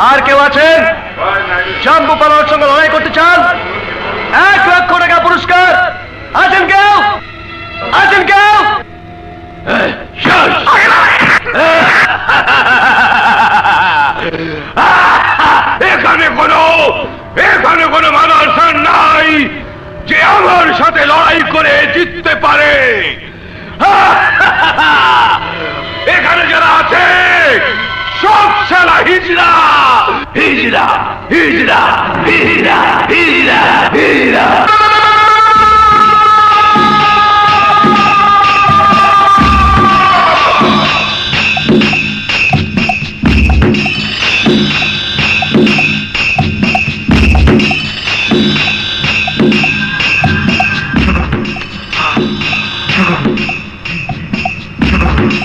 আর কেউ আছেন জাম্বু পালার সঙ্গে লড়াই করতে চান? 1,00,000 টাকা পুরস্কার। আছেন কেউ? আছেন কেউ? এখানে কোনো মানুষ নাই যে আমার সাথে লড়াই করে জিততে পারে। এখানে যারা আছে সব সালা হিজড়া হিজড়া হিজড়া হিজড়া হিজড়া হিজড়া।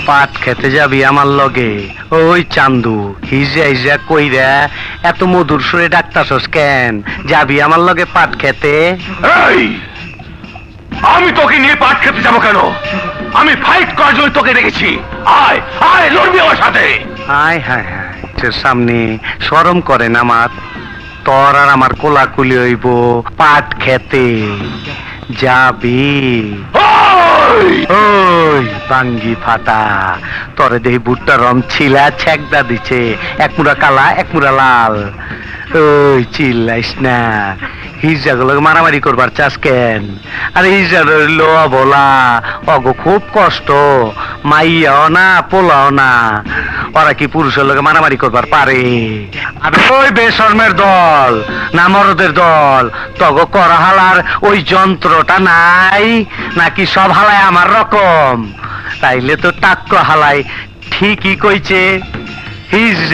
পাট খেতে যাবি আমার লগে? ওই চান্দু হিজা হিজা কইরা এত মধুর সুরে ডাকতাছস কেন? যাবি আমার লগে পাট খেতে? এই, আমি তোকে নিয়ে পাট খেতে যাবো কেন? আমি ফাইট করার জন্য তোকে রেখেছি। আয় আয়, লড়বি আমার সাথে। হায় হায় হায়, তোর সামনে শরম করে না আমার? তোর আর আমার কোলাকুলি হইব পাট খেতে। যাবি? ওই বাঙ্গি ফাটা, তরে দেহি ভুট্টা রম ছিলা ছেকদা দিছে, এক মুড়া কালা এক মুড়া লাল। ওই চিল্লাইস না, হিজড়াগুলো মারামারি করবার চাস কেন? আরে হিজড়া লো বলা অগো খুব কষ্ট, মাইয়াও না পোলাও না, ওরা কি পুরুষের লোকে মারামারি করবার পারে? আরে ওই বেশর্মের দল না মরদের দল, তগো করা হালার ওই যন্ত্রটা নাই নাকি? সব হালায় আমার রকম? তাইলে তো টাক্ক হালাই ঠিকই কইছে।